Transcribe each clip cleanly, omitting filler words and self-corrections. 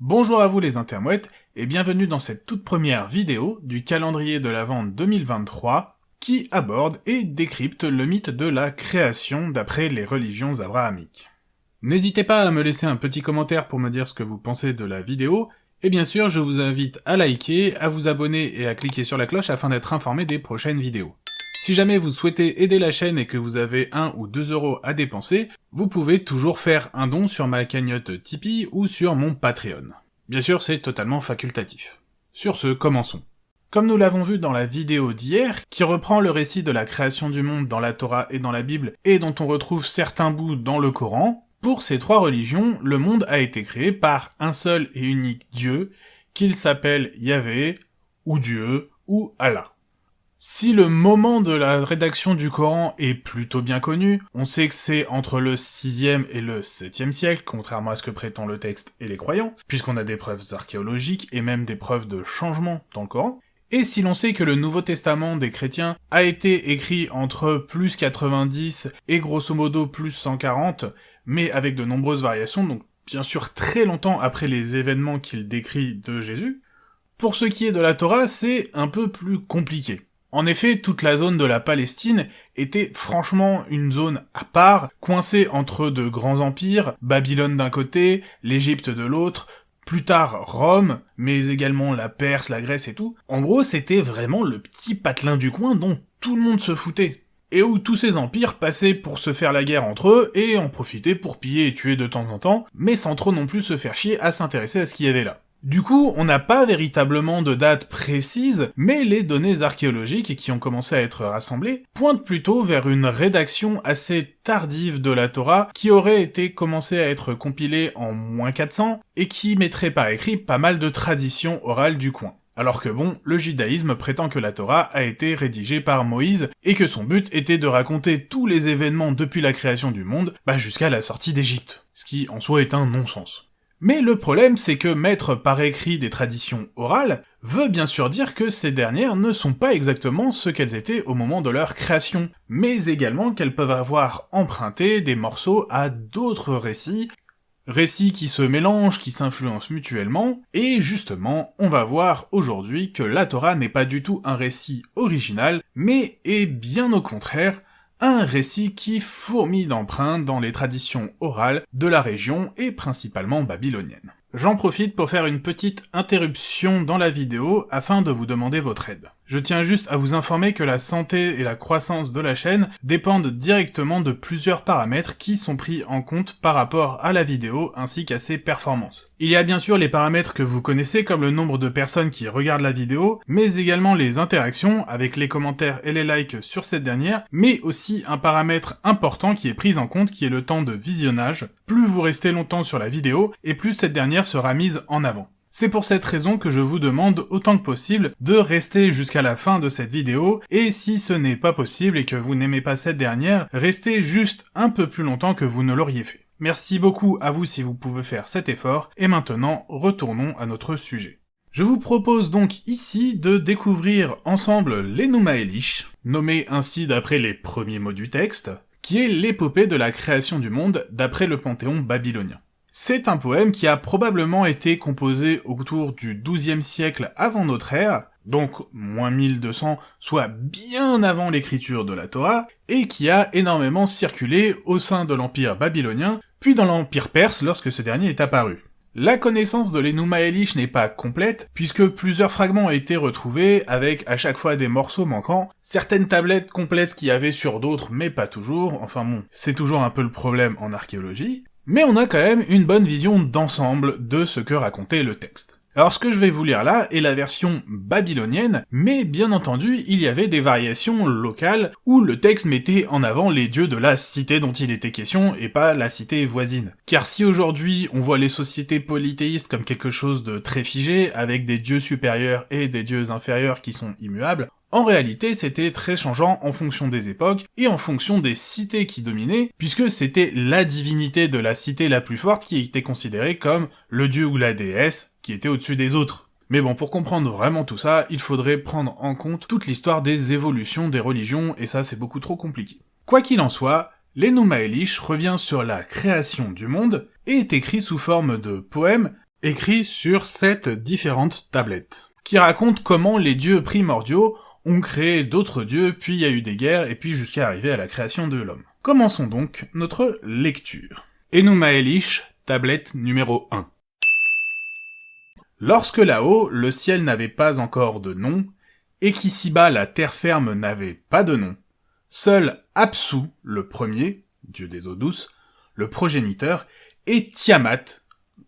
Bonjour à vous les intermouettes, et bienvenue dans cette toute première vidéo du calendrier de l'Avent 2023 qui aborde et décrypte le mythe de la création d'après les religions abrahamiques. N'hésitez pas à me laisser un petit commentaire pour me dire ce que vous pensez de la vidéo, et bien sûr je vous invite à liker, à vous abonner et à cliquer sur la cloche afin d'être informé des prochaines vidéos. Si jamais vous souhaitez aider la chaîne et que vous avez 1 ou 2 euros à dépenser, vous pouvez toujours faire un don sur ma cagnotte Tipeee ou sur mon Patreon. Bien sûr, c'est totalement facultatif. Sur ce, commençons. Comme nous l'avons vu dans la vidéo d'hier, qui reprend le récit de la création du monde dans la Torah et dans la Bible, et dont on retrouve certains bouts dans le Coran, pour ces trois religions, le monde a été créé par un seul et unique Dieu, qu'il s'appelle Yahvé, ou Dieu, ou Allah. Si le moment de la rédaction du Coran est plutôt bien connu, on sait que c'est entre le 6e et le 7e siècle, contrairement à ce que prétend le texte et les croyants, puisqu'on a des preuves archéologiques et même des preuves de changement dans le Coran. Et si l'on sait que le Nouveau Testament des chrétiens a été écrit entre plus 90 et grosso modo plus 140, mais avec de nombreuses variations, donc bien sûr très longtemps après les événements qu'il décrit de Jésus, pour ce qui est de la Torah, c'est un peu plus compliqué. En effet, toute la zone de la Palestine était franchement une zone à part, coincée entre de grands empires, Babylone d'un côté, l'Égypte de l'autre, plus tard Rome, mais également la Perse, la Grèce et tout. En gros, c'était vraiment le petit patelin du coin dont tout le monde se foutait. Et où tous ces empires passaient pour se faire la guerre entre eux, et en profitaient pour piller et tuer de temps en temps, mais sans trop non plus se faire chier à s'intéresser à ce qu'il y avait là. Du coup, on n'a pas véritablement de date précise, mais les données archéologiques qui ont commencé à être rassemblées pointent plutôt vers une rédaction assez tardive de la Torah qui aurait été commencée à être compilée en moins 400 et qui mettrait par écrit pas mal de traditions orales du coin. Alors que bon, le judaïsme prétend que la Torah a été rédigée par Moïse et que son but était de raconter tous les événements depuis la création du monde, jusqu'à la sortie d'Égypte, ce qui en soi est un non-sens. Mais le problème, c'est que mettre par écrit des traditions orales veut bien sûr dire que ces dernières ne sont pas exactement ce qu'elles étaient au moment de leur création, mais également qu'elles peuvent avoir emprunté des morceaux à d'autres récits qui se mélangent, qui s'influencent mutuellement, et justement, on va voir aujourd'hui que la Torah n'est pas du tout un récit original, mais est bien au contraire un récit qui fourmille d'empreintes dans les traditions orales de la région et principalement babylonienne. J'en profite pour faire une petite interruption dans la vidéo afin de vous demander votre aide. Je tiens juste à vous informer que la santé et la croissance de la chaîne dépendent directement de plusieurs paramètres qui sont pris en compte par rapport à la vidéo ainsi qu'à ses performances. Il y a bien sûr les paramètres que vous connaissez comme le nombre de personnes qui regardent la vidéo, mais également les interactions avec les commentaires et les likes sur cette dernière, mais aussi un paramètre important qui est pris en compte qui est le temps de visionnage. Plus vous restez longtemps sur la vidéo, et plus cette dernière sera mise en avant. C'est pour cette raison que je vous demande autant que possible de rester jusqu'à la fin de cette vidéo, et si ce n'est pas possible et que vous n'aimez pas cette dernière, restez juste un peu plus longtemps que vous ne l'auriez fait. Merci beaucoup à vous si vous pouvez faire cet effort, et maintenant, retournons à notre sujet. Je vous propose donc ici de découvrir ensemble l'Enuma Elish, nommé ainsi d'après les premiers mots du texte, qui est l'épopée de la création du monde d'après le panthéon babylonien. C'est un poème qui a probablement été composé autour du XIIe siècle avant notre ère, donc moins 1200, soit bien avant l'écriture de la Torah, et qui a énormément circulé au sein de l'empire babylonien, puis dans l'empire perse lorsque ce dernier est apparu. La connaissance de l'Enuma Elish n'est pas complète, puisque plusieurs fragments ont été retrouvés, avec à chaque fois des morceaux manquants, certaines tablettes complètes qu'il y avait sur d'autres, mais pas toujours, enfin bon, c'est toujours un peu le problème en archéologie, mais on a quand même une bonne vision d'ensemble de ce que racontait le texte. Alors ce que je vais vous lire là est la version babylonienne, mais bien entendu il y avait des variations locales où le texte mettait en avant les dieux de la cité dont il était question et pas la cité voisine. Car si aujourd'hui on voit les sociétés polythéistes comme quelque chose de très figé, avec des dieux supérieurs et des dieux inférieurs qui sont immuables, en réalité, c'était très changeant en fonction des époques et en fonction des cités qui dominaient, puisque c'était la divinité de la cité la plus forte qui était considérée comme le dieu ou la déesse qui était au-dessus des autres. Mais bon, pour comprendre vraiment tout ça, il faudrait prendre en compte toute l'histoire des évolutions des religions, et ça c'est beaucoup trop compliqué. Quoi qu'il en soit, l'Enuma Elish revient sur la création du monde, et est écrit sous forme de poème, écrits sur 7 différentes tablettes, qui racontent comment les dieux primordiaux ont créé d'autres dieux, puis il y a eu des guerres, et puis jusqu'à arriver à la création de l'homme. Commençons donc notre lecture. Enuma Elish, tablette numéro 1. Lorsque là-haut, le ciel n'avait pas encore de nom, et qu'ici-bas la terre ferme n'avait pas de nom, seul Apsu, le premier, dieu des eaux douces, le progéniteur, et Tiamat,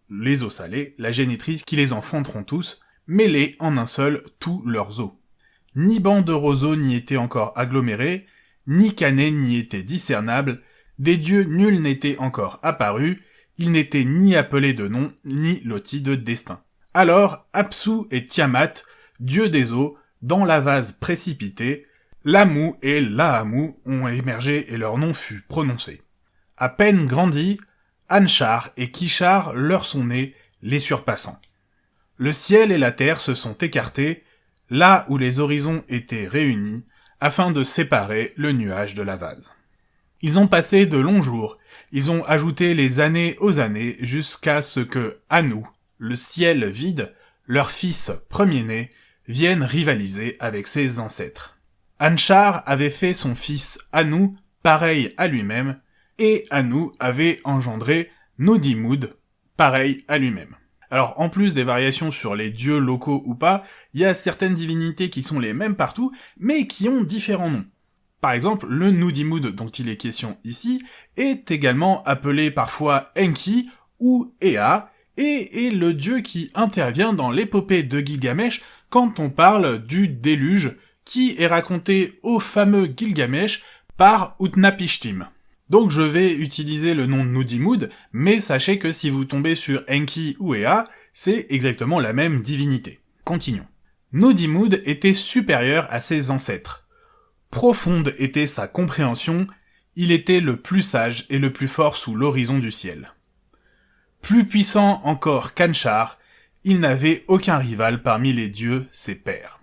les eaux salées, la génitrice qui les enfanteront tous, mêlés en un seul tous leurs eaux. Ni bancs de roseaux n'y étaient encore agglomérés, ni canets n'y étaient discernables, des dieux nuls n'étaient encore apparus, ils n'étaient ni appelés de nom, ni lotis de destin. Alors, Apsu et Tiamat, dieux des eaux, dans la vase précipitée, Lamu et Laamu ont émergé et leur nom fut prononcé. À peine grandis, Anshar et Kishar leur sont nés, les surpassant. Le ciel et la terre se sont écartés, là où les horizons étaient réunis, afin de séparer le nuage de la vase. Ils ont passé de longs jours, ils ont ajouté les années aux années, jusqu'à ce que Anu, le ciel vide, leur fils premier-né, vienne rivaliser avec ses ancêtres. Anshar avait fait son fils Anu pareil à lui-même, et Anu avait engendré Nudimmud, pareil à lui-même. Alors, en plus des variations sur les dieux locaux ou pas, il y a certaines divinités qui sont les mêmes partout, mais qui ont différents noms. Par exemple, le Nudimmud dont il est question ici est également appelé parfois Enki ou Ea, et est le dieu qui intervient dans l'épopée de Gilgamesh quand on parle du déluge qui est raconté au fameux Gilgamesh par Utnapishtim. Donc je vais utiliser le nom de Nudimmud, mais sachez que si vous tombez sur Enki ou Ea, c'est exactement la même divinité. Continuons. Nudimmud était supérieur à ses ancêtres. Profonde était sa compréhension, il était le plus sage et le plus fort sous l'horizon du ciel. Plus puissant encore qu'Anshar, il n'avait aucun rival parmi les dieux, ses pairs.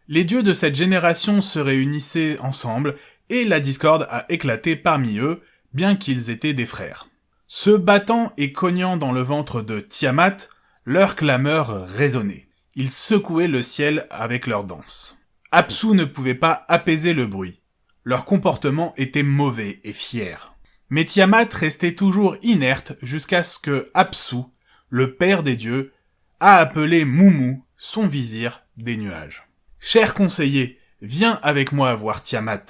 Les dieux de cette génération se réunissaient ensemble, et la discorde a éclaté parmi eux, bien qu'ils étaient des frères. Se battant et cognant dans le ventre de Tiamat, leurs clameurs résonnaient. Ils secouaient le ciel avec leurs danses. Apsu ne pouvait pas apaiser le bruit. Leur comportement était mauvais et fier. Mais Tiamat restait toujours inerte jusqu'à ce que Apsu, le père des dieux, a appelé Mumu, son vizir, des nuages. « Cher conseiller, viens avec moi voir Tiamat. »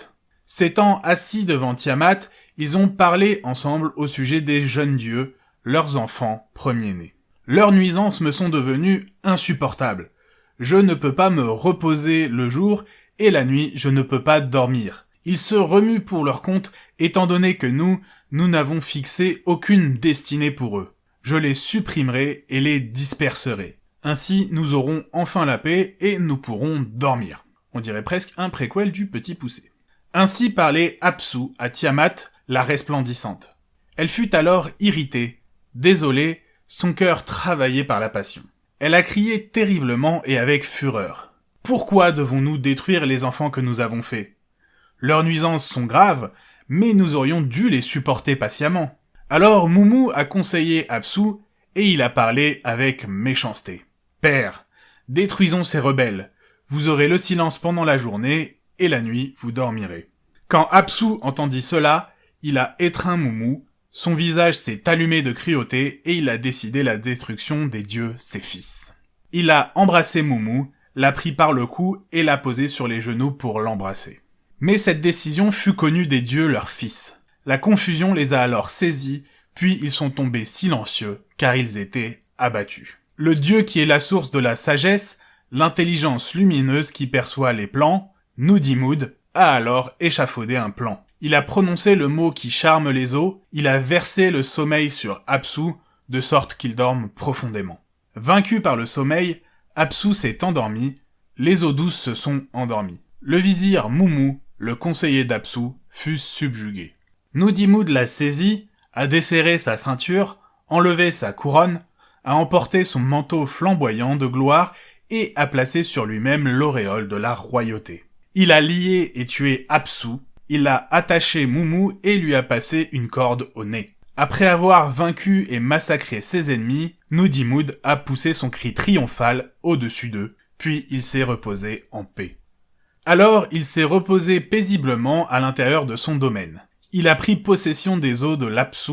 S'étant assis devant Tiamat, ils ont parlé ensemble au sujet des jeunes dieux, leurs enfants premiers-nés. Leurs nuisances me sont devenues insupportables. Je ne peux pas me reposer le jour, et la nuit je ne peux pas dormir. Ils se remuent pour leur compte, étant donné que nous n'avons fixé aucune destinée pour eux. Je les supprimerai et les disperserai. Ainsi, nous aurons enfin la paix et nous pourrons dormir. On dirait presque un préquel du Petit Poucet. Ainsi parlait Apsu à Tiamat, la resplendissante. Elle fut alors irritée, désolée, son cœur travaillé par la passion. Elle a crié terriblement et avec fureur. « Pourquoi devons-nous détruire les enfants que nous avons faits ? Leurs nuisances sont graves, mais nous aurions dû les supporter patiemment. » Alors Mumu a conseillé Apsu, et il a parlé avec méchanceté. « Père, détruisons ces rebelles. Vous aurez le silence pendant la journée, et la nuit vous dormirez. » Quand Apsu entendit cela, il a étreint Mumu, son visage s'est allumé de cruauté, et il a décidé la destruction des dieux, ses fils. Il a embrassé Mumu, l'a pris par le cou et l'a posé sur les genoux pour l'embrasser. Mais cette décision fut connue des dieux leurs fils. La confusion les a alors saisis, puis ils sont tombés silencieux, car ils étaient abattus. Le dieu qui est la source de la sagesse, l'intelligence lumineuse qui perçoit les plans, Nudimmud, a alors échafaudé un plan. Il a prononcé le mot qui charme les eaux, il a versé le sommeil sur Apsu, de sorte qu'il dorme profondément. Vaincu par le sommeil, Apsu s'est endormi, les eaux douces se sont endormies. Le vizir Mumu, le conseiller d'Apsu, fut subjugué. Nudimmud l'a saisi, a desserré sa ceinture, enlevé sa couronne, a emporté son manteau flamboyant de gloire et a placé sur lui-même l'auréole de la royauté. Il a lié et tué Apsu, il a attaché Mumu et lui a passé une corde au nez. Après avoir vaincu et massacré ses ennemis, Nudimmud a poussé son cri triomphal au-dessus d'eux, puis il s'est reposé en paix. Alors, il s'est reposé paisiblement à l'intérieur de son domaine. Il a pris possession des eaux de l'Apsu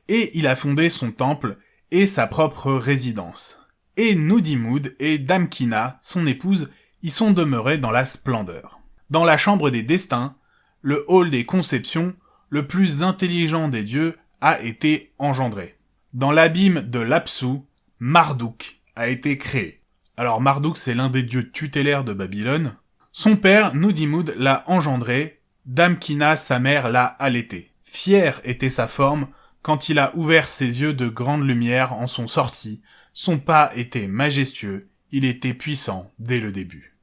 et il a fondé son temple et sa propre résidence. Et Nudimmud et Damkina, son épouse, y sont demeurés dans la splendeur. Dans la chambre des destins, le hall des conceptions, le plus intelligent des dieux a été engendré. Dans l'abîme de l'Apsu, Marduk a été créé. Alors Marduk, c'est l'un des dieux tutélaires de Babylone. Son père, Nudimmud, l'a engendré, Damkina, sa mère, l'a allaité. Fière était sa forme, quand il a ouvert ses yeux de grande lumière en sont sortis, son pas était majestueux, il était puissant dès le début.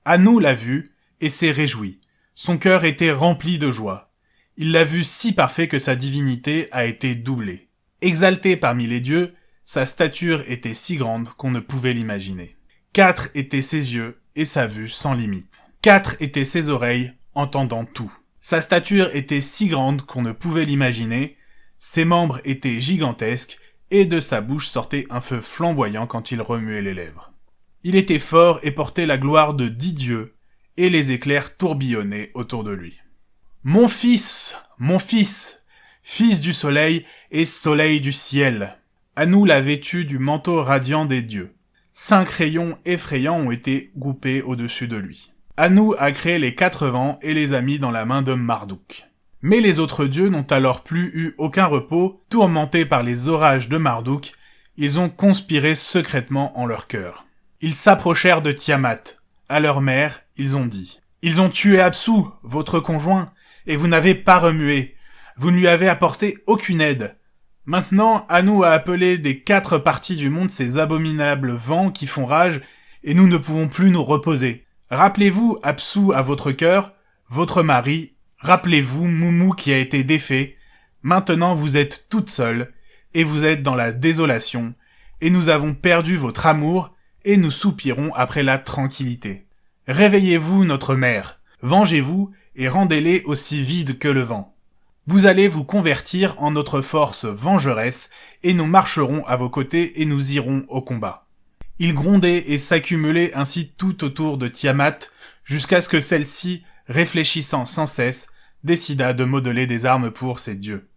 Anu l'a vu, et s'est réjoui. Son cœur était rempli de joie. Il l'a vu si parfait que sa divinité a été doublée. Exalté parmi les dieux, sa stature était si grande qu'on ne pouvait l'imaginer. 4 étaient ses yeux, et sa vue sans limite. 4 étaient ses oreilles, entendant tout. Sa stature était si grande qu'on ne pouvait l'imaginer, ses membres étaient gigantesques, et de sa bouche sortait un feu flamboyant quand il remuait les lèvres. Il était fort et portait la gloire de 10 dieux, et les éclairs tourbillonnaient autour de lui. Mon fils, fils du soleil et soleil du ciel, Anu l'a vêtu du manteau radiant des dieux. 5 rayons effrayants ont été groupés au-dessus de lui. Anu a créé les 4 vents et les a mis dans la main de Marduk. Mais les autres dieux n'ont alors plus eu aucun repos, tourmentés par les orages de Marduk, ils ont conspiré secrètement en leur cœur. Ils s'approchèrent de Tiamat. À leur mère, ils ont dit « Ils ont tué Apsu, votre conjoint, et vous n'avez pas remué. Vous ne lui avez apporté aucune aide. Maintenant, Anu a appelé des 4 parties du monde ces abominables vents qui font rage, et nous ne pouvons plus nous reposer. Rappelez-vous Apsu à votre cœur, votre mari, rappelez-vous Mumu qui a été défait. Maintenant vous êtes toute seule, et vous êtes dans la désolation, et nous avons perdu votre amour, et nous soupirons après la tranquillité. Réveillez-vous, notre mère, vengez-vous, et rendez-les aussi vides que le vent. Vous allez vous convertir en notre force vengeresse, et nous marcherons à vos côtés et nous irons au combat. » Il grondait et s'accumulait ainsi tout autour de Tiamat, jusqu'à ce que celle-ci, réfléchissant sans cesse, décida de modeler des armes pour ses dieux.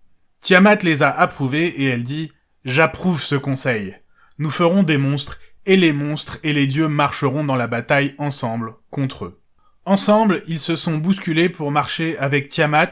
Tiamat les a approuvés et elle dit « J'approuve ce conseil. Nous ferons des monstres, et les monstres et les dieux marcheront dans la bataille ensemble, contre eux. » Ensemble, ils se sont bousculés pour marcher avec Tiamat,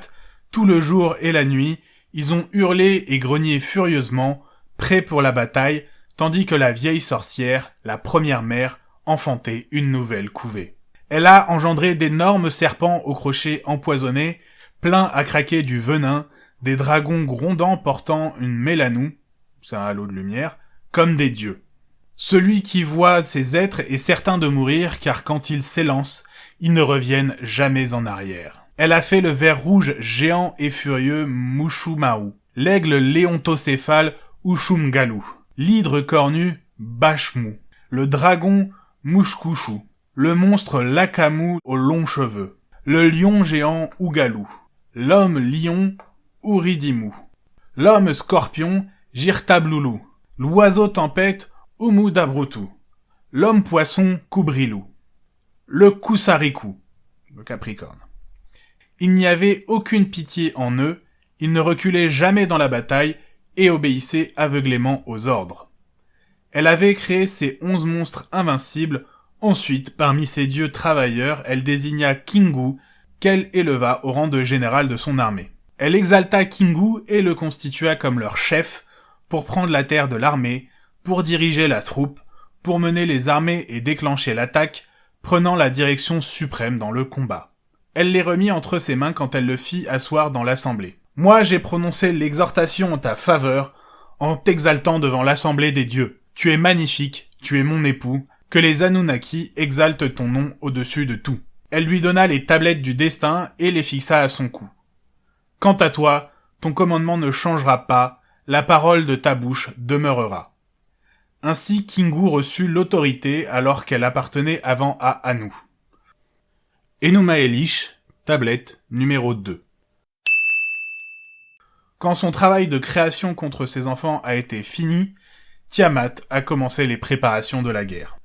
tout le jour et la nuit, ils ont hurlé et grogné furieusement, prêts pour la bataille, tandis que la vieille sorcière, la première mère, enfantait une nouvelle couvée. Elle a engendré d'énormes serpents aux crochets empoisonnés, pleins à craquer du venin, des dragons grondants portant une mélanou, c'est un halo de lumière, comme des dieux. Celui qui voit ces êtres est certain de mourir, car quand ils s'élancent, ils ne reviennent jamais en arrière. Elle a fait le ver rouge géant et furieux Mushumahu, l'aigle léontocéphale Ushumgalu, l'hydre cornu Bashmu, le dragon Mushkushu, le monstre Lakamu aux longs cheveux, le lion géant Ugalu, l'homme lion Uridimu, l'homme scorpion Jirtablulu, l'oiseau tempête Umudabrutu, l'homme poisson Kubrilu, le Kusariku, le Capricorne. Il n'y avait aucune pitié en eux, ils ne reculaient jamais dans la bataille et obéissaient aveuglément aux ordres. Elle avait créé ces 11 monstres invincibles, ensuite, parmi ces dieux travailleurs, elle désigna Kingu, qu'elle éleva au rang de général de son armée. Elle exalta Kingu et le constitua comme leur chef, pour prendre la terre de l'armée, pour diriger la troupe, pour mener les armées et déclencher l'attaque, prenant la direction suprême dans le combat. Elle les remit entre ses mains quand elle le fit asseoir dans l'assemblée. « Moi j'ai prononcé l'exhortation en ta faveur, en t'exaltant devant l'assemblée des dieux. Tu es magnifique, tu es mon époux, que les Anunnaki exaltent ton nom au-dessus de tout. » Elle lui donna les tablettes du destin et les fixa à son cou. « Quant à toi, ton commandement ne changera pas, la parole de ta bouche demeurera. » Ainsi Kingu reçut l'autorité alors qu'elle appartenait avant à Anu. Enuma Elish, tablette numéro 2. Quand son travail de création contre ses enfants a été fini, Tiamat a commencé les préparations de la guerre.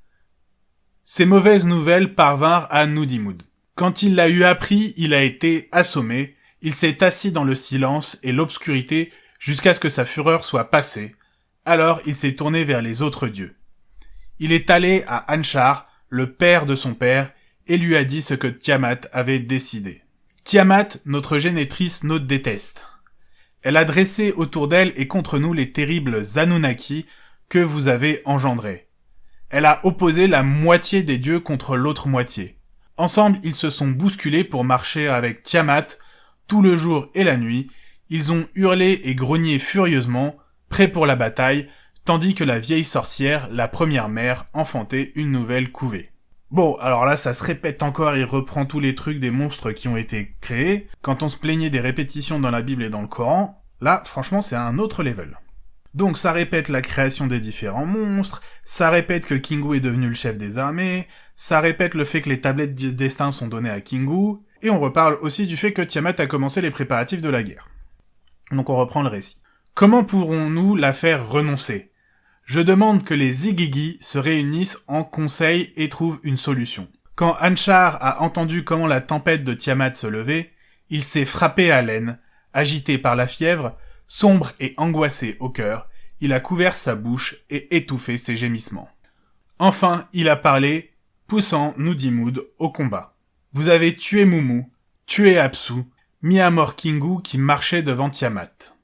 Ces mauvaises nouvelles parvinrent à Nudimmud. Quand il l'a eu appris, il a été assommé, il s'est assis dans le silence et l'obscurité jusqu'à ce que sa fureur soit passée. Alors il s'est tourné vers les autres dieux. Il est allé à Anshar, le père de son père, et lui a dit ce que Tiamat avait décidé. Tiamat, notre génétrice, nous déteste. Elle a dressé autour d'elle et contre nous les terribles Anunnaki que vous avez engendrés. Elle a opposé la moitié des dieux contre l'autre moitié. Ensemble, ils se sont bousculés pour marcher avec Tiamat tout le jour et la nuit. Ils ont hurlé et grogné furieusement, prêts pour la bataille, tandis que la vieille sorcière, la première mère, enfantait une nouvelle couvée. Bon, alors là, ça se répète encore, il reprend tous les trucs des monstres qui ont été créés. Quand on se plaignait des répétitions dans la Bible et dans le Coran, là, franchement, c'est un autre level. Donc ça répète la création des différents monstres, ça répète que Kingu est devenu le chef des armées, ça répète le fait que les tablettes du destin sont données à Kingu, et on reparle aussi du fait que Tiamat a commencé les préparatifs de la guerre. Donc on reprend le récit. Comment pourrons-nous la faire renoncer ? Je demande que les Igigi se réunissent en conseil et trouvent une solution. Quand Anshar a entendu comment la tempête de Tiamat se levait, il s'est frappé à l'aine, agité par la fièvre, sombre et angoissé au cœur, il a couvert sa bouche et étouffé ses gémissements. Enfin, il a parlé, poussant Nudimmud au combat. Vous avez tué Mumu, tué Apsu, mis à mort Kingu qui marchait devant Tiamat.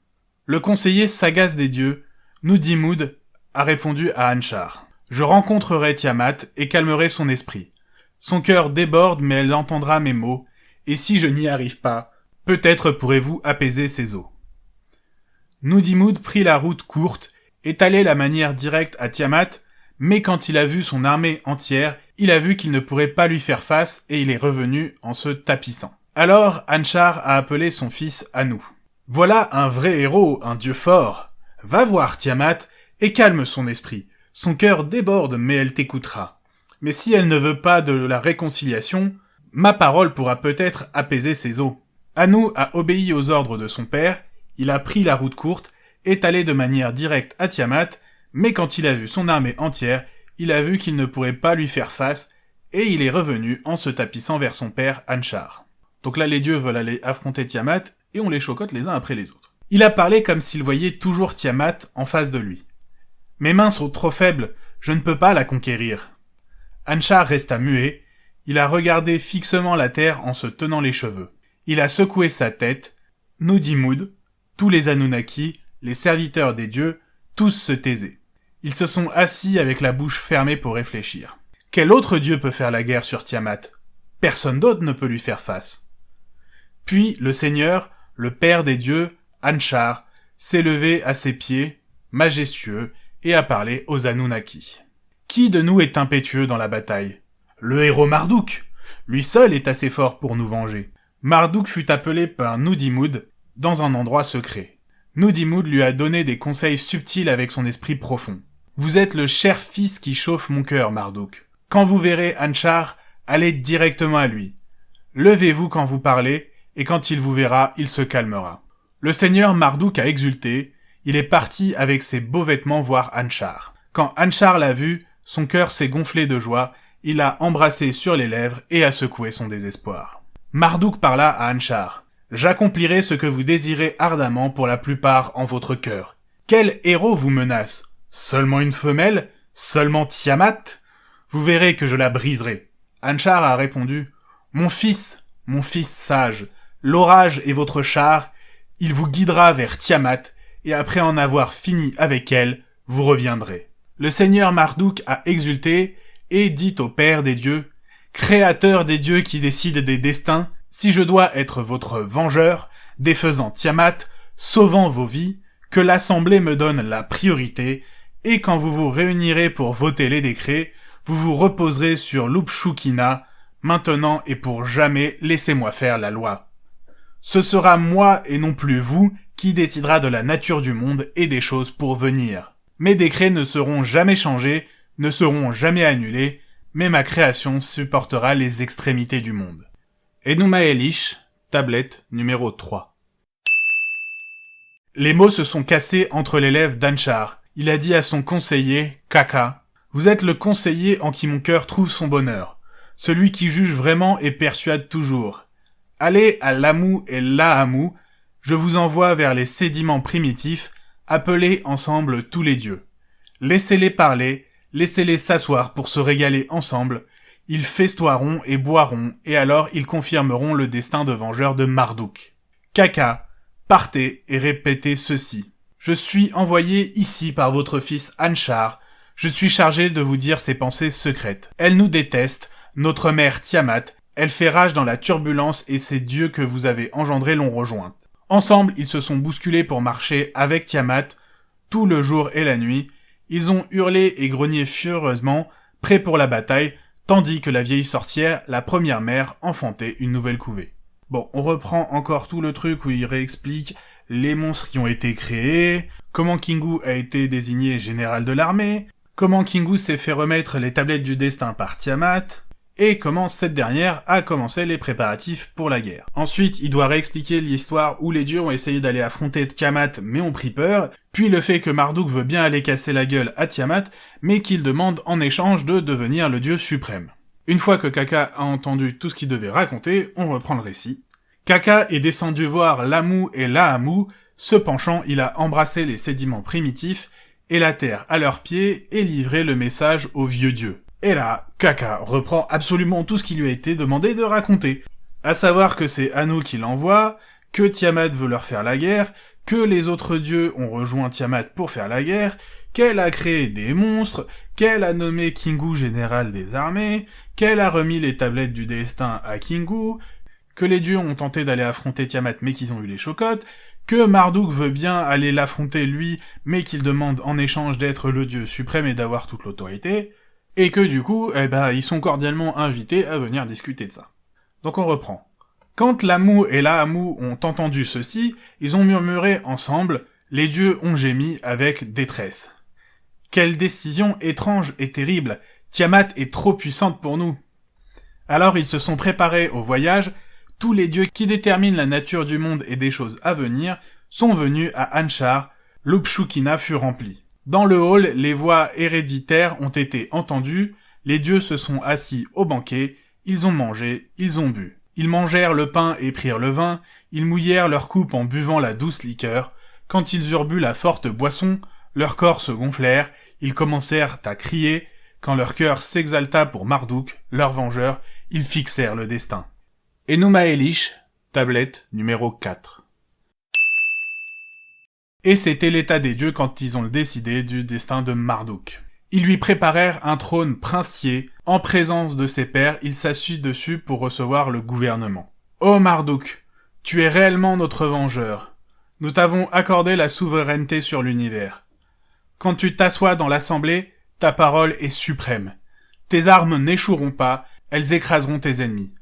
Le conseiller sagace des dieux, Nudimmud, a répondu à Anshar. Je rencontrerai Tiamat et calmerai son esprit. Son cœur déborde mais elle entendra mes mots, et si je n'y arrive pas, peut-être pourrez-vous apaiser ses eaux. Nudimmud prit la route courte, étalait la manière directe à Tiamat, mais quand il a vu son armée entière, il a vu qu'il ne pourrait pas lui faire face et il est revenu en se tapissant. Alors Anshar a appelé son fils Anu. Voilà un vrai héros, un dieu fort. Va voir Tiamat et calme son esprit. Son cœur déborde mais elle t'écoutera. Mais si elle ne veut pas de la réconciliation, ma parole pourra peut-être apaiser ses eaux. Anu a obéi aux ordres de son père, il a pris la route courte, étalé de manière directe à Tiamat, mais quand il a vu son armée entière, il a vu qu'il ne pourrait pas lui faire face, et il est revenu en se tapissant vers son père Anshar. Donc là les dieux veulent aller affronter Tiamat, et on les chocotte les uns après les autres. Il a parlé comme s'il voyait toujours Tiamat en face de lui. Mes mains sont trop faibles, je ne peux pas la conquérir. Anshar resta muet, il a regardé fixement la terre en se tenant les cheveux. Il a secoué sa tête, Nudimmud, tous les Anunnaki, les serviteurs des dieux, tous se taisaient. Ils se sont assis avec la bouche fermée pour réfléchir. Quel autre dieu peut faire la guerre sur Tiamat ? Personne d'autre ne peut lui faire face. Puis le Seigneur, le Père des dieux, Anshar, s'est levé à ses pieds, majestueux, et a parlé aux Anunnaki. Qui de nous est impétueux dans la bataille ? Le héros Marduk. Lui seul est assez fort pour nous venger. Marduk fut appelé par Nudimmud dans un endroit secret. Nudimmud lui a donné des conseils subtils avec son esprit profond. Vous êtes le cher fils qui chauffe mon cœur, Marduk. Quand vous verrez Anshar, allez directement à lui. Levez-vous quand vous parlez, et quand il vous verra, il se calmera. Le seigneur Marduk a exulté, il est parti avec ses beaux vêtements voir Anshar. Quand Anshar l'a vu, son cœur s'est gonflé de joie, il a embrassé sur les lèvres et a secoué son désespoir. Marduk parla à Anshar. « J'accomplirai ce que vous désirez ardemment pour la plupart en votre cœur. Quel héros vous menace ? Seulement une femelle ? Seulement Tiamat ? Vous verrez que je la briserai. » Anshar a répondu « mon fils sage, l'orage est votre char, il vous guidera vers Tiamat, et après en avoir fini avec elle, vous reviendrez. » Le seigneur Marduk a exulté et dit au Père des dieux « Créateur des dieux qui décide des destins, si je dois être votre vengeur, défaisant Tiamat, sauvant vos vies, que l'assemblée me donne la priorité, et quand vous vous réunirez pour voter les décrets, vous vous reposerez sur l'Upshukina, maintenant et pour jamais laissez-moi faire la loi. Ce sera moi et non plus vous qui décidera de la nature du monde et des choses pour venir. Mes décrets ne seront jamais changés, ne seront jamais annulés, mais ma création supportera les extrémités du monde. Enuma Elish, tablette numéro 3. Les mots se sont cassés entre les lèvres d'Anshar. Il a dit à son conseiller, Kaka, « Vous êtes le conseiller en qui mon cœur trouve son bonheur, celui qui juge vraiment et persuade toujours. Allez à l'Amu et l'Aamu, je vous envoie vers les sédiments primitifs, appelez ensemble tous les dieux. Laissez-les parler, laissez-les s'asseoir pour se régaler ensemble, ils festoieront et boiront, et alors ils confirmeront le destin de vengeur de Marduk. Kaka, partez et répétez ceci. Je suis envoyé ici par votre fils Anshar, je suis chargé de vous dire ses pensées secrètes. Elle nous déteste, notre mère Tiamat, elle fait rage dans la turbulence et ces dieux que vous avez engendrés l'ont rejointe. Ensemble, ils se sont bousculés pour marcher avec Tiamat, tout le jour et la nuit, ils ont hurlé et grogné furieusement, prêts pour la bataille, tandis que la vieille sorcière, la première mère, enfantait une nouvelle couvée. Bon, on reprend encore tout le truc où il réexplique les monstres qui ont été créés, comment Kingu a été désigné général de l'armée, comment Kingu s'est fait remettre les tablettes du destin par Tiamat, et comment cette dernière a commencé les préparatifs pour la guerre. Ensuite, il doit réexpliquer l'histoire où les dieux ont essayé d'aller affronter Tiamat mais ont pris peur, puis le fait que Marduk veut bien aller casser la gueule à Tiamat, mais qu'il demande en échange de devenir le dieu suprême. Une fois que Kaka a entendu tout ce qu'il devait raconter, on reprend le récit. Kaka est descendu voir l'Amu et l'Aamu, se penchant, il a embrassé les sédiments primitifs et la terre à leurs pieds et livré le message aux vieux dieux. Et là, Kaka reprend absolument tout ce qui lui a été demandé de raconter. À savoir que c'est Anu qui l'envoie, que Tiamat veut leur faire la guerre, que les autres dieux ont rejoint Tiamat pour faire la guerre, qu'elle a créé des monstres, qu'elle a nommé Kingu général des armées, qu'elle a remis les tablettes du destin à Kingu, que les dieux ont tenté d'aller affronter Tiamat mais qu'ils ont eu les chocottes, que Marduk veut bien aller l'affronter lui, mais qu'il demande en échange d'être le dieu suprême et d'avoir toute l'autorité, et que du coup, ils sont cordialement invités à venir discuter de ça. Donc on reprend. Quand l'Amu et l'Aamu ont entendu ceci, ils ont murmuré ensemble, les dieux ont gémi avec détresse. Quelle décision étrange et terrible, Tiamat est trop puissante pour nous. Alors ils se sont préparés au voyage, tous les dieux qui déterminent la nature du monde et des choses à venir sont venus à Anshar, l'Upshukina fut rempli. Dans le hall, les voix héréditaires ont été entendues, les dieux se sont assis au banquet, ils ont mangé, ils ont bu. Ils mangèrent le pain et prirent le vin, ils mouillèrent leurs coupes en buvant la douce liqueur. Quand ils eurent bu la forte boisson, leurs corps se gonflèrent, ils commencèrent à crier. Quand leur cœur s'exalta pour Marduk, leur vengeur, ils fixèrent le destin. Enuma Elish, tablette numéro 4. Et c'était l'état des dieux quand ils ont décidé du destin de Marduk. Ils lui préparèrent un trône princier, en présence de ses pairs, il s'assit dessus pour recevoir le gouvernement. Ô Marduk, tu es réellement notre vengeur. Nous t'avons accordé la souveraineté sur l'univers. Quand tu t'assois dans l'assemblée, ta parole est suprême. Tes armes n'échoueront pas, elles écraseront tes ennemis.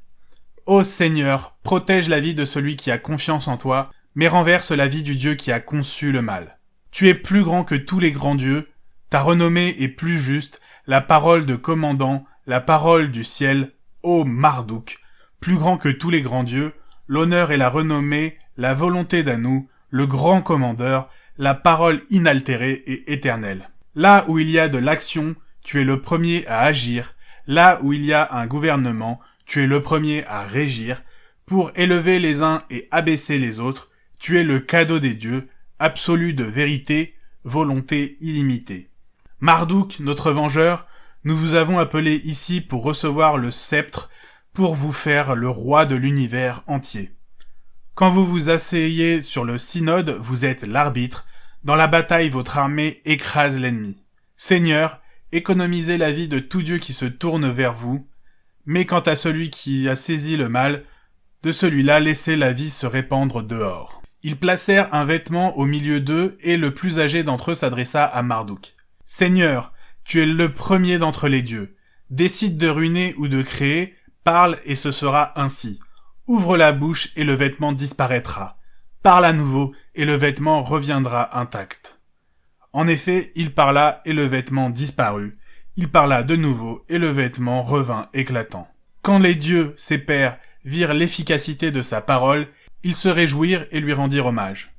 Ô Seigneur, protège la vie de celui qui a confiance en toi, mais renverse la vie du Dieu qui a conçu le mal. Tu es plus grand que tous les grands dieux, ta renommée est plus juste, la parole de commandant, la parole du ciel, ô Marduk, plus grand que tous les grands dieux, l'honneur et la renommée, la volonté d'Anu, le grand commandeur, la parole inaltérée et éternelle. Là où il y a de l'action, tu es le premier à agir, là où il y a un gouvernement, tu es le premier à régir, pour élever les uns et abaisser les autres, tu es le cadeau des dieux, absolu de vérité, volonté illimitée. Marduk, notre vengeur, nous vous avons appelé ici pour recevoir le sceptre, pour vous faire le roi de l'univers entier. Quand vous vous asseyez sur le synode, vous êtes l'arbitre, dans la bataille votre armée écrase l'ennemi. Seigneur, économisez la vie de tout Dieu qui se tourne vers vous, mais quant à celui qui a saisi le mal, de celui-là laissez la vie se répandre dehors. Ils placèrent un vêtement au milieu d'eux, et le plus âgé d'entre eux s'adressa à Marduk. Seigneur, tu es le premier d'entre les dieux. Décide de ruiner ou de créer, parle et ce sera ainsi. Ouvre la bouche et le vêtement disparaîtra. Parle à nouveau et le vêtement reviendra intact. En effet, il parla et le vêtement disparut. Il parla de nouveau et le vêtement revint éclatant. Quand les dieux, ses pairs, virent l'efficacité de sa parole, ils se réjouirent et lui rendirent hommage.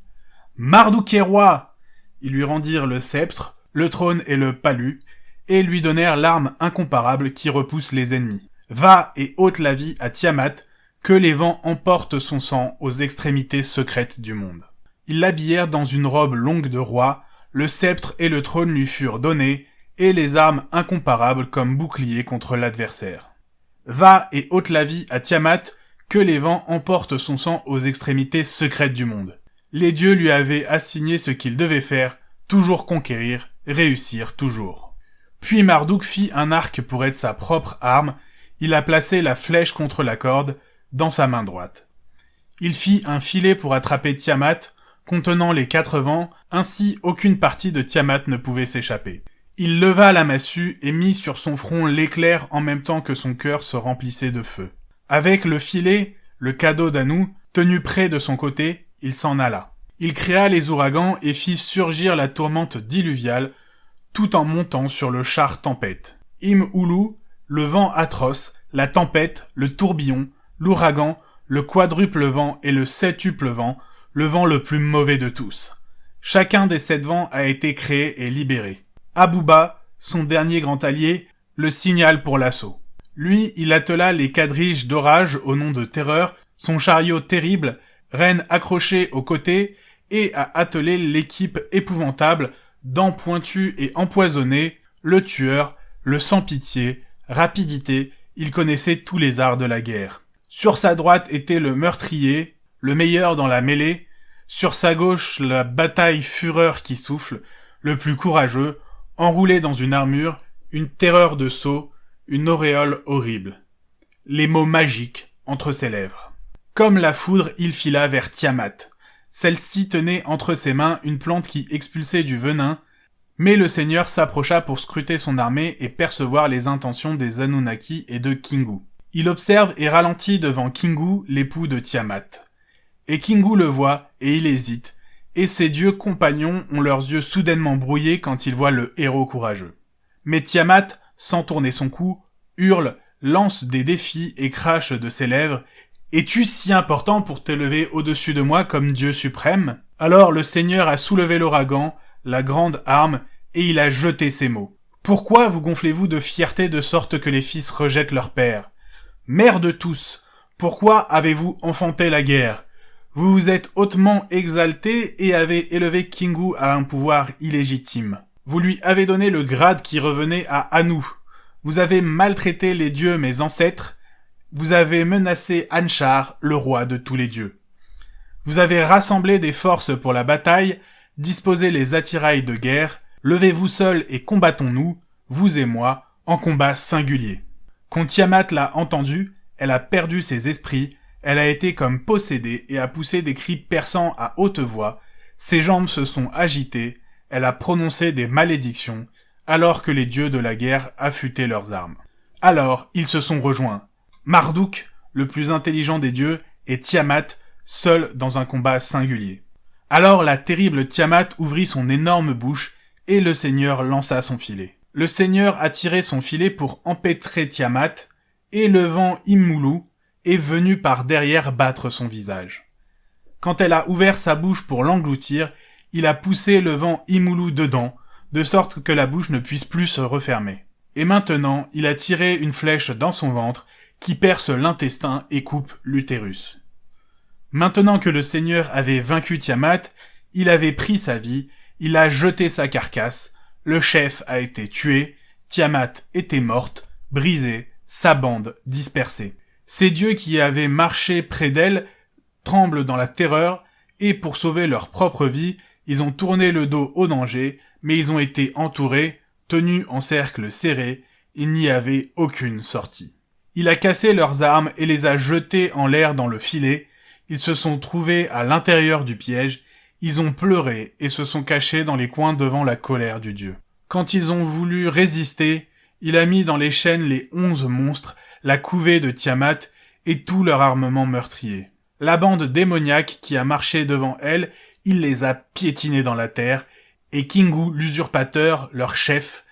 Marduk est roi !» Ils lui rendirent le sceptre, le trône et le palu, et lui donnèrent l'arme incomparable qui repousse les ennemis. « Va et ôte la vie à Tiamat, que les vents emportent son sang aux extrémités secrètes du monde. » Ils l'habillèrent dans une robe longue de roi, le sceptre et le trône lui furent donnés, et les armes incomparables comme bouclier contre l'adversaire. « Va et ôte la vie à Tiamat, que les vents emportent son sang aux extrémités secrètes du monde. » Les dieux lui avaient assigné ce qu'il devait faire, toujours conquérir, réussir toujours. Puis Marduk fit un arc pour être sa propre arme, il a placé la flèche contre la corde, dans sa main droite. Il fit un filet pour attraper Tiamat, contenant les 4 vents, ainsi aucune partie de Tiamat ne pouvait s'échapper. Il leva la massue et mit sur son front l'éclair en même temps que son cœur se remplissait de feu. Avec le filet, le cadeau d'Anu, tenu près de son côté, il s'en alla. Il créa les ouragans et fit surgir la tourmente diluviale, tout en montant sur le char tempête. Im-Ulu, le vent atroce, la tempête, le tourbillon, l'ouragan, le quadruple vent et le septuple vent, le vent le plus mauvais de tous. Chacun des 7 vents a été créé et libéré. Abouba, son dernier grand allié, le signale pour l'assaut. Lui, il attela les quadriges d'orage au nom de Terreur, son chariot terrible, reine accrochée aux côtés, et a attelé l'équipe épouvantable, dents pointues et empoisonnées, le tueur, le sans-pitié, rapidité, il connaissait tous les arts de la guerre. Sur sa droite était le meurtrier, le meilleur dans la mêlée, sur sa gauche la bataille fureur qui souffle, le plus courageux, enroulé dans une armure, une terreur de sceau, une auréole horrible. Les mots magiques entre ses lèvres. Comme la foudre, il fila vers Tiamat. Celle-ci tenait entre ses mains une plante qui expulsait du venin, mais le seigneur s'approcha pour scruter son armée et percevoir les intentions des Anunnaki et de Kingu. Il observe et ralentit devant Kingu, l'époux de Tiamat. Et Kingu le voit, et il hésite, et ses dieux compagnons ont leurs yeux soudainement brouillés quand ils voient le héros courageux. Mais Tiamat, sans tourner son cou, hurle, lance des défis et crache de ses lèvres « Es-tu si important pour t'élever au-dessus de moi comme Dieu suprême ?» Alors le Seigneur a soulevé l'ouragan, la grande arme, et il a jeté ces mots. « Pourquoi vous gonflez-vous de fierté de sorte que les fils rejettent leur père ? Mère de tous, pourquoi avez-vous enfanté la guerre ? Vous vous êtes hautement exalté et avez élevé Kingu à un pouvoir illégitime. Vous lui avez donné le grade qui revenait à Anu. Vous avez maltraité les dieux mes ancêtres. Vous avez menacé Anshar, le roi de tous les dieux. Vous avez rassemblé des forces pour la bataille, disposé les attirails de guerre, levez-vous seuls et combattons-nous, vous et moi, en combat singulier. » Quand Tiamat l'a entendu, elle a perdu ses esprits, elle a été comme possédée et a poussé des cris perçants à haute voix, ses jambes se sont agitées, elle a prononcé des malédictions, alors que les dieux de la guerre affûtaient leurs armes. Alors, ils se sont rejoints. Marduk, le plus intelligent des dieux, et Tiamat, seul dans un combat singulier. Alors la terrible Tiamat ouvrit son énorme bouche, et le Seigneur lança son filet. Le Seigneur a tiré son filet pour empêtrer Tiamat, et le vent Im-Ulu est venu par derrière battre son visage. Quand elle a ouvert sa bouche pour l'engloutir, il a poussé le vent Im-Ulu dedans, de sorte que la bouche ne puisse plus se refermer. Et maintenant, il a tiré une flèche dans son ventre, qui perce l'intestin et coupe l'utérus. Maintenant que le Seigneur avait vaincu Tiamat, il avait pris sa vie, il a jeté sa carcasse, le chef a été tué, Tiamat était morte, brisée, sa bande dispersée. Ces dieux qui avaient marché près d'elle tremblent dans la terreur, et pour sauver leur propre vie, ils ont tourné le dos au danger, mais ils ont été entourés, tenus en cercle serré, il n'y avait aucune sortie. Il a cassé leurs armes et les a jetées en l'air dans le filet, ils se sont trouvés à l'intérieur du piège, ils ont pleuré et se sont cachés dans les coins devant la colère du dieu. Quand ils ont voulu résister, il a mis dans les chaînes les 11 monstres, la couvée de Tiamat et tout leur armement meurtrier. La bande démoniaque qui a marché devant elle, il les a piétinés dans la terre, et Kingu, l'usurpateur, leur chef,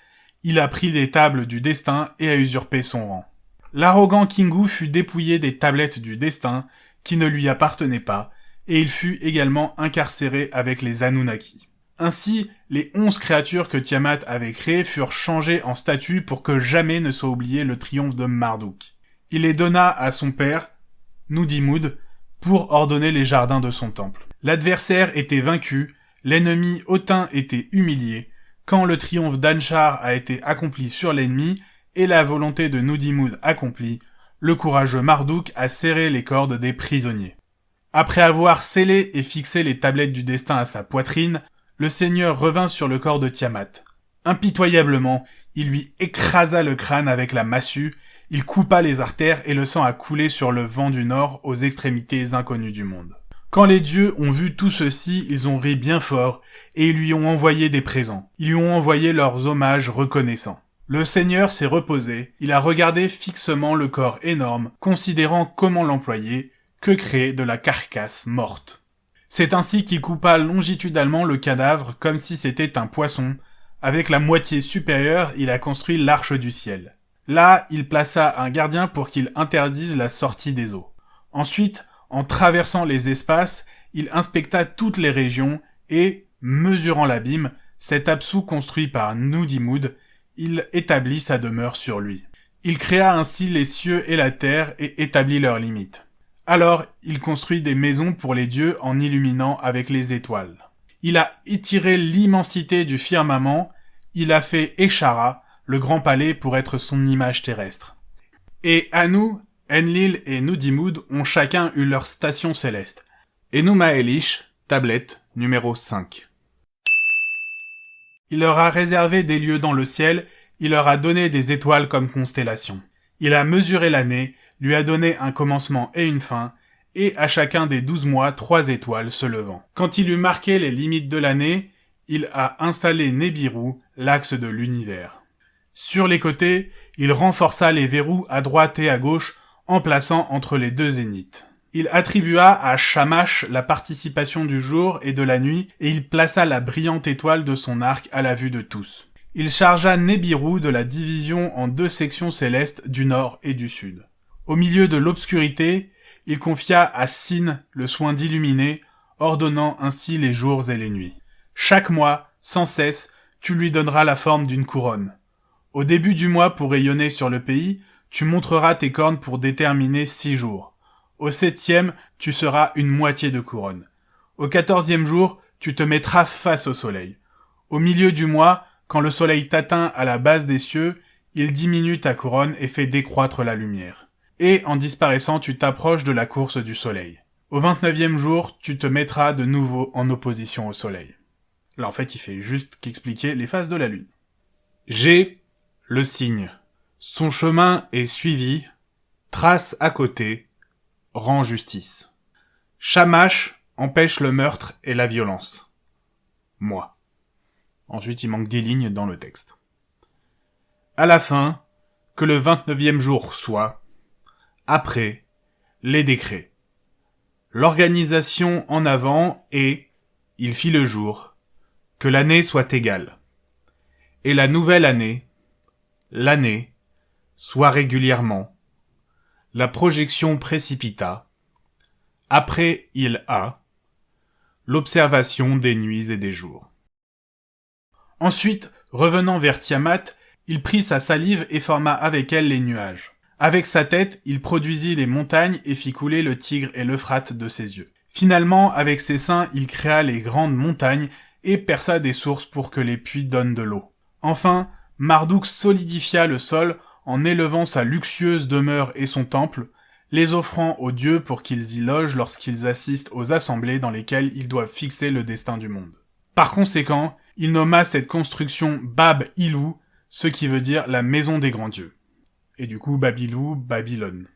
il a pris les tables du destin et a usurpé son rang. L'arrogant Kingu fut dépouillé des tablettes du destin, qui ne lui appartenaient pas, et il fut également incarcéré avec les Anunnaki. Ainsi, les 11 créatures que Tiamat avait créées furent changées en statues pour que jamais ne soit oublié le triomphe de Marduk. Il les donna à son père, Nudimmud, pour ordonner les jardins de son temple. L'adversaire était vaincu, l'ennemi hautain était humilié, quand le triomphe d'Anshar a été accompli sur l'ennemi et la volonté de Nudimmud accomplie, le courageux Marduk a serré les cordes des prisonniers. Après avoir scellé et fixé les tablettes du destin à sa poitrine, le seigneur revint sur le corps de Tiamat. Impitoyablement, il lui écrasa le crâne avec la massue, il coupa les artères et le sang a coulé sur le vent du nord aux extrémités inconnues du monde. Quand les dieux ont vu tout ceci, ils ont ri bien fort, et ils lui ont envoyé des présents. Ils lui ont envoyé leurs hommages reconnaissants. Le seigneur s'est reposé, il a regardé fixement le corps énorme, considérant comment l'employer, que créer de la carcasse morte. C'est ainsi qu'il coupa longitudinalement le cadavre comme si c'était un poisson. Avec la moitié supérieure, il a construit l'arche du ciel. Là, il plaça un gardien pour qu'il interdise la sortie des eaux. Ensuite, en traversant les espaces, il inspecta toutes les régions et, mesurant l'abîme, cet absou construit par Nudimmud, il établit sa demeure sur lui. Il créa ainsi les cieux et la terre et établit leurs limites. Alors, il construit des maisons pour les dieux en illuminant avec les étoiles. Il a étiré l'immensité du firmament, il a fait Eshara, le grand palais pour être son image terrestre. Et Anu, Enlil et Nudimmud ont chacun eu leur station céleste. Enuma Elish, tablette, numéro 5. Il leur a réservé des lieux dans le ciel, il leur a donné des étoiles comme constellations. Il a mesuré l'année, lui a donné un commencement et une fin, et à chacun des 12 mois 3 étoiles se levant. Quand il eut marqué les limites de l'année, il a installé Nibiru, l'axe de l'univers. Sur les côtés, il renforça les verrous à droite et à gauche, en plaçant entre les deux zéniths. Il attribua à Shamash la participation du jour et de la nuit, et il plaça la brillante étoile de son arc à la vue de tous. Il chargea Nibiru de la division en 2 sections célestes du nord et du sud. Au milieu de l'obscurité, il confia à Sin le soin d'illuminer, ordonnant ainsi les jours et les nuits. Chaque mois, sans cesse, tu lui donneras la forme d'une couronne. Au début du mois, pour rayonner sur le pays, tu montreras tes cornes pour déterminer 6 jours. Au 7e, tu seras une moitié de couronne. Au 14e jour, tu te mettras face au soleil. Au milieu du mois, quand le soleil t'atteint à la base des cieux, il diminue ta couronne et fait décroître la lumière. Et en disparaissant, tu t'approches de la course du soleil. Au 29e jour, tu te mettras de nouveau en opposition au soleil. Là, en fait, il fait juste qu'expliquer les phases de la lune. G, le signe. Son chemin est suivi, trace à côté, rend justice. Shamash empêche le meurtre et la violence. Moi. Ensuite, il manque 10 lignes dans le texte. À la fin, que le 29e jour soit, après, les décrets. L'organisation en avant et, il fit le jour, que l'année soit égale. Et la nouvelle année, l'année, soit régulièrement. La projection précipita. Après il a. L'observation des nuits et des jours. Ensuite, revenant vers Tiamat, il prit sa salive et forma avec elle les nuages. Avec sa tête, il produisit les montagnes et fit couler le Tigre et l'Euphrate de ses yeux. Finalement, avec ses seins, il créa les grandes montagnes et perça des sources pour que les puits donnent de l'eau. Enfin, Marduk solidifia le sol en élevant sa luxueuse demeure et son temple, les offrant aux dieux pour qu'ils y logent lorsqu'ils assistent aux assemblées dans lesquelles ils doivent fixer le destin du monde. Par conséquent, il nomma cette construction Bab-Ilu, ce qui veut dire la maison des grands dieux. Et du coup, Babilou, Babylone.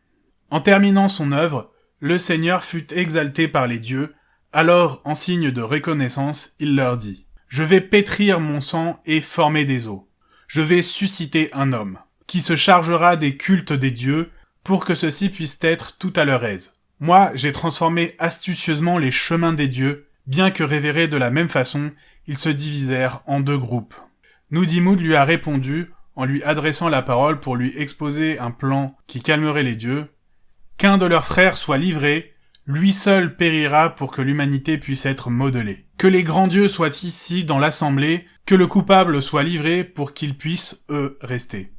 En terminant son œuvre, le Seigneur fut exalté par les dieux, alors, en signe de reconnaissance, il leur dit « Je vais pétrir mon sang et former des eaux. Je vais susciter un homme, qui se chargera des cultes des dieux, pour que ceux-ci puissent être tout à leur aise. Moi, j'ai transformé astucieusement les chemins des dieux, bien que révérés de la même façon, ils se divisèrent en 2 groupes. Nudimmud lui a répondu, en lui adressant la parole pour lui exposer un plan qui calmerait les dieux, qu'un de leurs frères soit livré, Lui seul périra pour que l'humanité puisse être modelée. Que les grands dieux soient ici dans l'assemblée, que le coupable soit livré pour qu'ils puissent, eux, rester.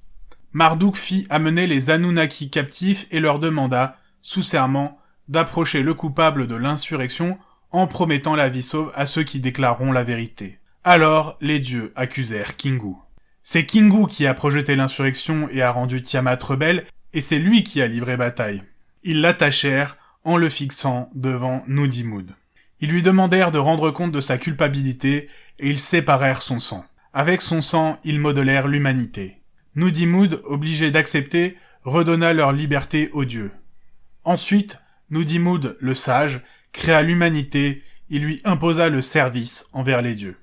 Marduk fit amener les Anunnaki captifs et leur demanda, sous serment, d'approcher le coupable de l'insurrection en promettant la vie sauve à ceux qui déclareront la vérité. Alors, les dieux accusèrent Kingu. C'est Kingu qui a projeté l'insurrection et a rendu Tiamat rebelle, et c'est lui qui a livré bataille. Ils l'attachèrent en le fixant devant Nudimmud. Ils lui demandèrent de rendre compte de sa culpabilité, et ils séparèrent son sang. Avec son sang, ils modelèrent l'humanité. Nudimmud, obligé d'accepter, redonna leur liberté aux dieux. Ensuite, Nudimmud, le sage, créa l'humanité, il lui imposa le service envers les dieux.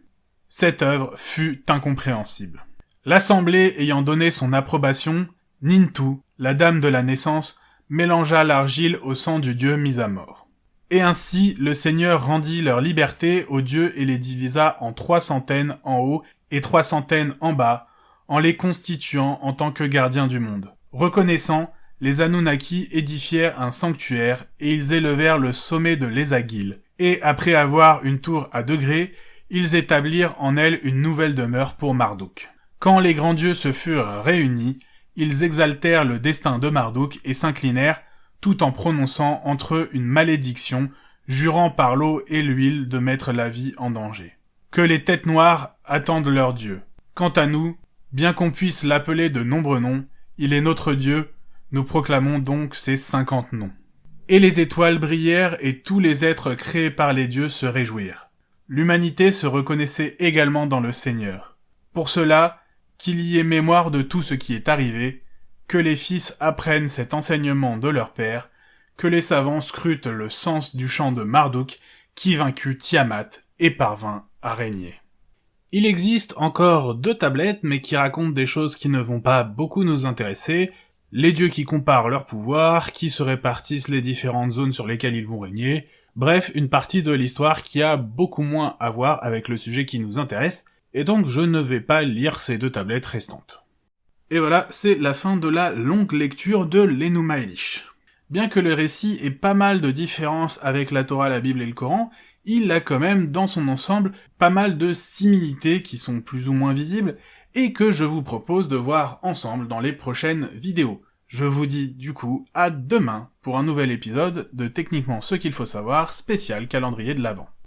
Cette œuvre fut incompréhensible. L'assemblée ayant donné son approbation, Nintu, la dame de la naissance, mélangea l'argile au sang du dieu mis à mort. Et ainsi, le Seigneur rendit leur liberté aux dieux et les divisa en 300 en haut et 300 en bas, en les constituant en tant que gardiens du monde. Reconnaissant, les Anunnaki édifièrent un sanctuaire et ils élevèrent le sommet de l'Esagil. Et après avoir une tour à degrés, ils établirent en elle une nouvelle demeure pour Marduk. Quand les grands dieux se furent réunis, ils exaltèrent le destin de Marduk et s'inclinèrent, tout en prononçant entre eux une malédiction, jurant par l'eau et l'huile de mettre la vie en danger. Que les têtes noires attendent leur dieu. Quant à nous, bien qu'on puisse l'appeler de nombreux noms, il est notre dieu, nous proclamons donc ses 50 noms. Et les étoiles brillèrent et tous les êtres créés par les dieux se réjouirent. L'humanité se reconnaissait également dans le Seigneur. Pour cela, qu'il y ait mémoire de tout ce qui est arrivé, que les fils apprennent cet enseignement de leur père, que les savants scrutent le sens du chant de Marduk, qui vaincut Tiamat et parvint à régner. Il existe encore 2 tablettes, mais qui racontent des choses qui ne vont pas beaucoup nous intéresser, les dieux qui comparent leur pouvoir, qui se répartissent les différentes zones sur lesquelles ils vont régner, bref, une partie de l'histoire qui a beaucoup moins à voir avec le sujet qui nous intéresse, et donc je ne vais pas lire ces 2 tablettes restantes. Et voilà, c'est la fin de la longue lecture de l'Enuma Elish. Bien que le récit ait pas mal de différences avec la Torah, la Bible et le Coran, il a quand même, dans son ensemble, pas mal de similitudes qui sont plus ou moins visibles, et que je vous propose de voir ensemble dans les prochaines vidéos. Je vous dis du coup à demain pour un nouvel épisode de Techniquement ce qu'il faut savoir, spécial calendrier de l'Avent.